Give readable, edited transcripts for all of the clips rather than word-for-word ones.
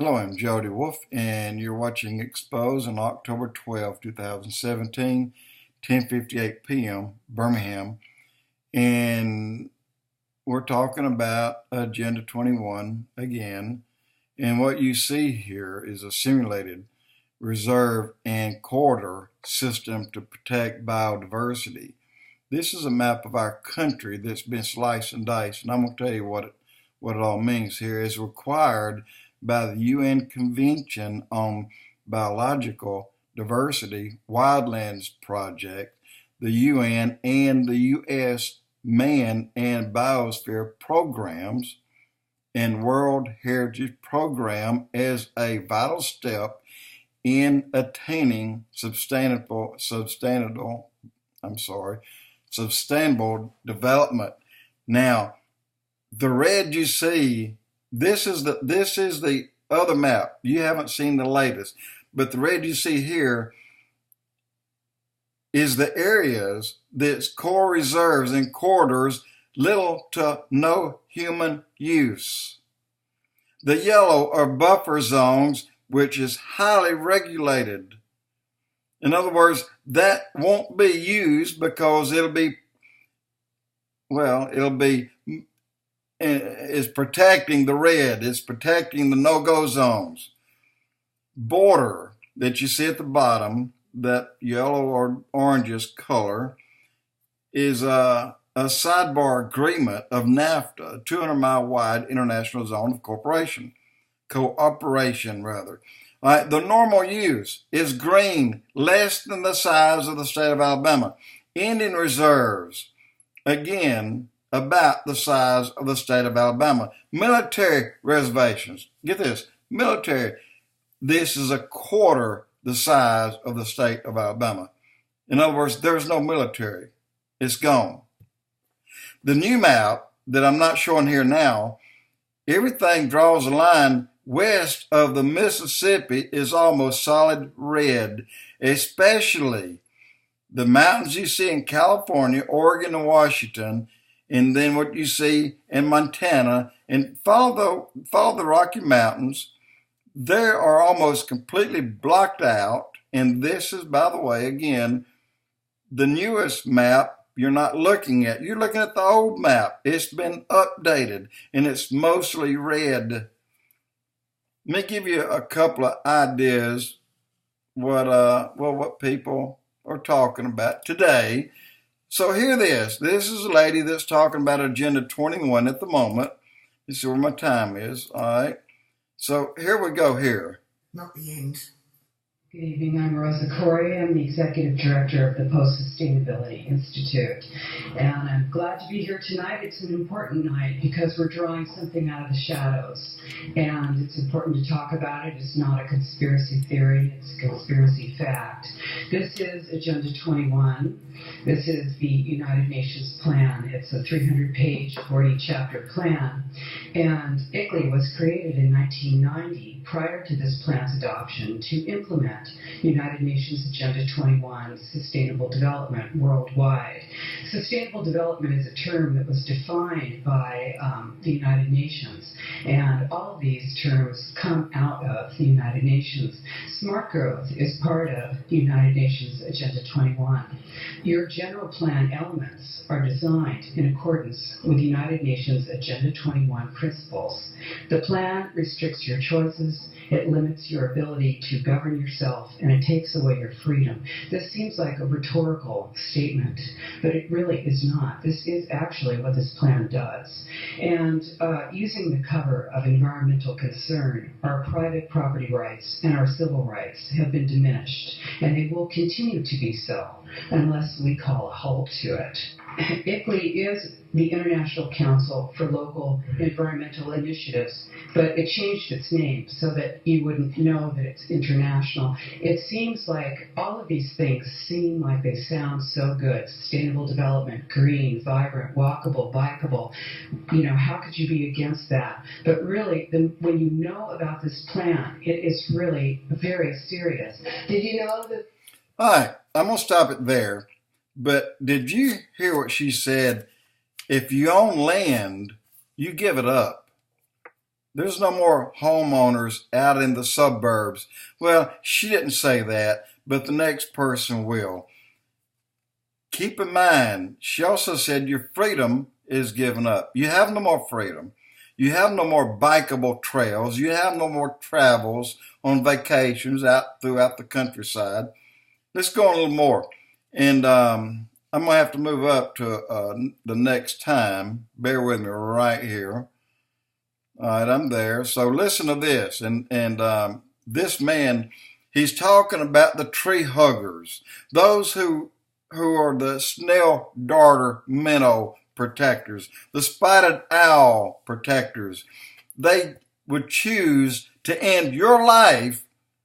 Hello, I'm Jody Wolf, and you're watching Expoz on October 12, 2017, 10:58 p.m., Birmingham. And we're talking about Agenda 21 again. And what you see here is a simulated reserve and corridor system to protect biodiversity. This is a map of our country that's been sliced and diced, and I'm going to tell you what it all means here. Is required by the UN Convention on Biological Diversity Wildlands Project, the UN and the U.S. Man and Biosphere programs, and World Heritage Program as a vital step in attaining sustainable development. Now, the red you see, this is the other map. You haven't seen the latest, but the red you see here is the areas that's core reserves and corridors, little to no human use. The yellow are buffer zones, which is highly regulated. In other words, that won't be used because is protecting the red. It's protecting the no-go zones. Border that you see at the bottom, that yellow or orangish color, is a sidebar agreement of NAFTA, a 200-mile wide international zone of cooperation. All right, the normal use is green, less than the size of the state of Alabama. Indian reserves, again, about the size of the state of Alabama. Military reservations, get this, military, this is a quarter the size of the state of Alabama. In other words, there's no military. It's gone. The new map that I'm not showing here now, everything draws a line west of the Mississippi is almost solid red, especially the mountains you see in California, Oregon, and Washington, and then what you see in Montana, and follow the Rocky Mountains. They are almost completely blocked out, and this is, by the way, again, the newest map you're not looking at. You're looking at the old map. It's been updated, and it's mostly red. Let me give you a couple of ideas what people are talking about today. So here it is. This is a lady that's talking about Agenda 21 at the moment. You see where my time is. All right. So here we go here. Not the end. Good evening, I'm Rosa Corey. I'm the Executive Director of the Post-Sustainability Institute. And I'm glad to be here tonight. It's an important night because we're drawing something out of the shadows. And it's important to talk about it. It's not a conspiracy theory, it's a conspiracy fact. This is Agenda 21. This is the United Nations plan. It's a 300-page, 40-chapter plan. And ICLEI was created in 1990 prior to this plan's adoption to implement United Nations Agenda 21 Sustainable Development worldwide. Sustainable development is a term that was defined by the United Nations, and all of these terms come out of the United Nations. Smart growth is part of the United Nations Agenda 21. Your general plan elements are designed in accordance with the United Nations Agenda 21 principles. The plan restricts your choices, it limits your ability to govern yourself, and it takes away your freedom. This seems like a rhetorical statement, but it really is not. This is actually what this plan does. And using the cover of environmental concern, our private property rights and our civil rights have been diminished, and they will continue to be so unless we call a halt to it. ICLEI is the International Council for Local Environmental Initiatives, but it changed its name so that you wouldn't know that it's international. It seems like all of these things seem like they sound so good. Sustainable development, green, vibrant, walkable, bikeable. You know, how could you be against that? But really, when you know about this plan, it is really very serious. Did you know that? All right, I'm going to stop it there. But did you hear what she said? If you own land, you give it up. There's no more homeowners out in the suburbs. Well, she didn't say that, but the next person will. Keep in mind, she also said your freedom is given up. You have no more freedom. You have no more bikeable trails. You have no more travels on vacations out throughout the countryside. Let's go on a little more. And I'm going to have to move up to the next time. Bear with me right here. All right, I'm there. So listen to this. And this man, he's talking about the tree huggers, those who are the snail darter minnow protectors, the spotted owl protectors. They would choose to end your life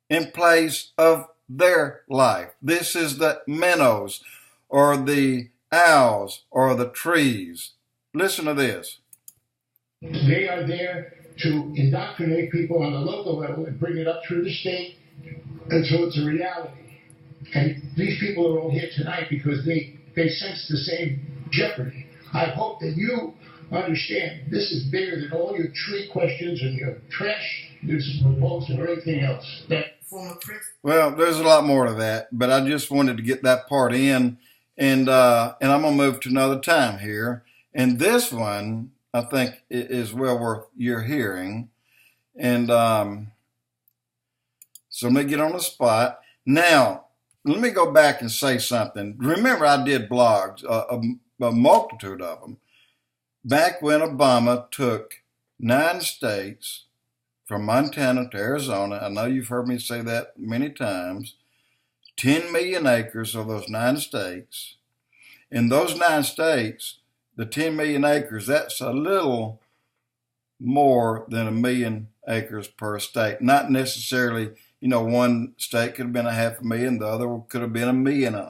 in place of their life. This is the minnows or the owls or the trees. Listen to this. They are there to indoctrinate people on the local level and bring it up through the state until it's a reality. And these people are all here tonight because they sense the same jeopardy. I hope that you understand this is bigger than all your tree questions and your trash proposals or anything else. Well, there's a lot more to that, but I just wanted to get that part in, and I'm gonna move to another time here. And this one, I think, is well worth your hearing. And so let me get on the spot. Now, let me go back and say something. Remember, I did blogs, a multitude of them, back when Obama took 9 states from Montana to Arizona. I know you've heard me say that many times. 10 million acres of those 9 states. In those 9 states, the 10 million acres, that's a little more than 1 million acres per state. Not necessarily, one state could have been 500,000, the other could have been 1.5 million,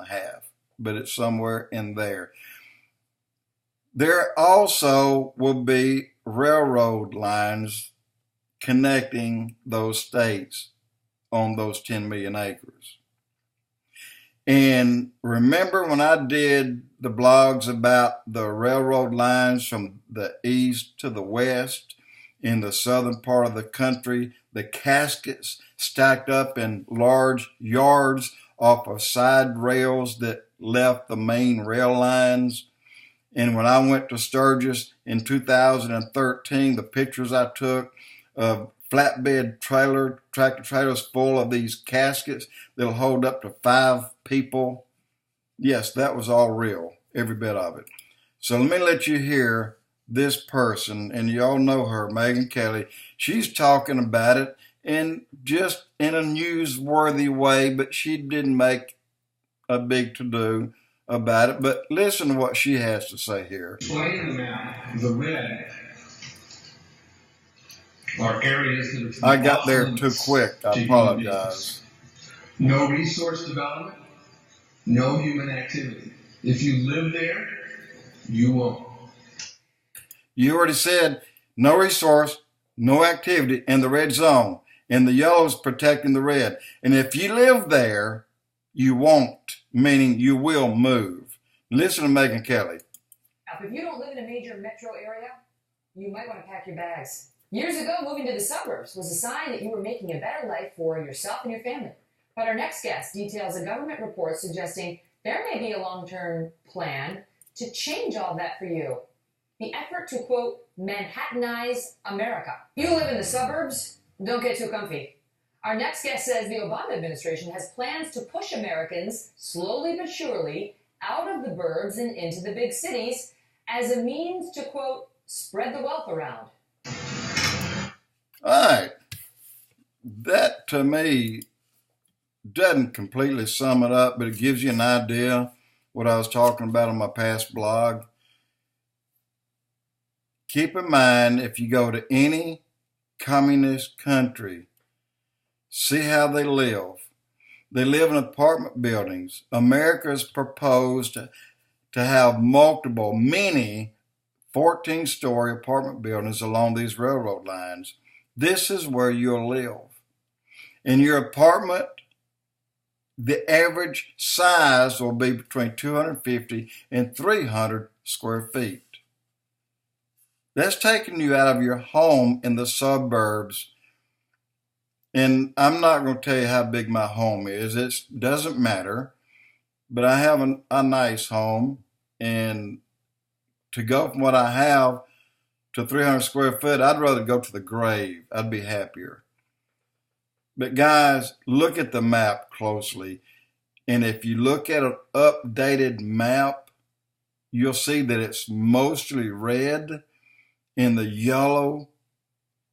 but it's somewhere in there. There also will be railroad lines connecting those states on those 10 million acres. And remember when I did the blogs about the railroad lines from the east to the west in the southern part of the country, the caskets stacked up in large yards off of side rails that left the main rail lines? And when I went to Sturgis in 2013, the pictures I took of flatbed tractor trailers full of these caskets that'll hold up to 5 people. Yes, that was all real, every bit of it. So let me let you hear this person, and you all know her, Megyn Kelly. She's talking about it and just in a newsworthy way, but she didn't make a big to-do about it. But listen to what she has to say here. Explain the map. The red are areas that are I got there too quick. I apologize. No resource development, no human activity. If you live there, you won't. You already said no resource, no activity in the red zone. And the yellow is protecting the red. And if you live there, you won't, meaning you will move. Listen to Megyn Kelly. If you don't live in a major metro area, you might want to pack your bags. Years ago, moving to the suburbs was a sign that you were making a better life for yourself and your family. But our next guest details a government report suggesting there may be a long-term plan to change all that for you. The effort to, quote, Manhattanize America. You live in the suburbs? Don't get too comfy. Our next guest says the Obama administration has plans to push Americans, slowly but surely, out of the burbs and into the big cities as a means to, quote, spread the wealth around. All right. That, to me, doesn't completely sum it up, but it gives you an idea what I was talking about on my past blog. Keep in mind, if you go to any communist country, see how they live. They live in apartment buildings. America has proposed to have many 14-story apartment buildings along these railroad lines. This is where you'll live. In your apartment, the average size will be between 250 and 300 square feet. That's taking you out of your home in the suburbs. And I'm not going to tell you how big my home is. It doesn't matter. But I have a nice home. And to go from what I have to 300 square foot, I'd rather go to the grave. I'd be happier. But guys, look at the map closely. And if you look at an updated map, you'll see that it's mostly red, and the yellow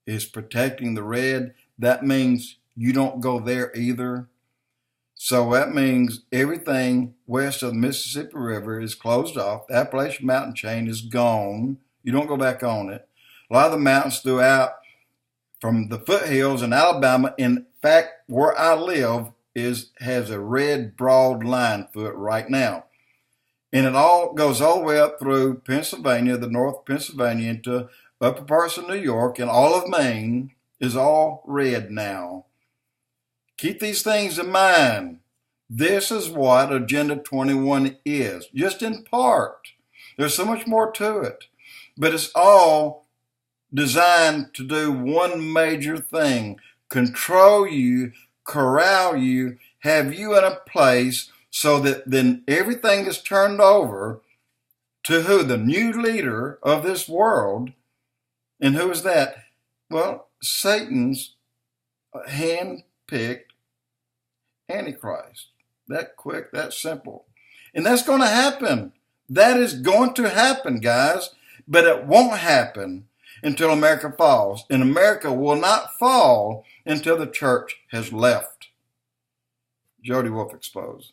is protecting the red. That means you don't go there either. So that means everything west of the Mississippi River is closed off. The Appalachian Mountain Chain is gone. You don't go back on it. A lot of the mountains throughout from the foothills in Alabama, in fact, where I live, has a red broad line through it right now. And it all goes all the way up through Pennsylvania, the north of Pennsylvania, into upper parts of New York, and all of Maine is all red now. Keep these things in mind. This is what Agenda 21 is, just in part. There's so much more to it, but it's all designed to do one major thing: control you, corral you, have you in a place so that then everything is turned over to who? The new leader of this world. And who is that? Well, Satan's hand-picked Antichrist. That quick, that simple. And that's going to happen. That is going to happen, guys. But it won't happen until America falls. And America will not fall until the church has left. Jody Wolf Expoz.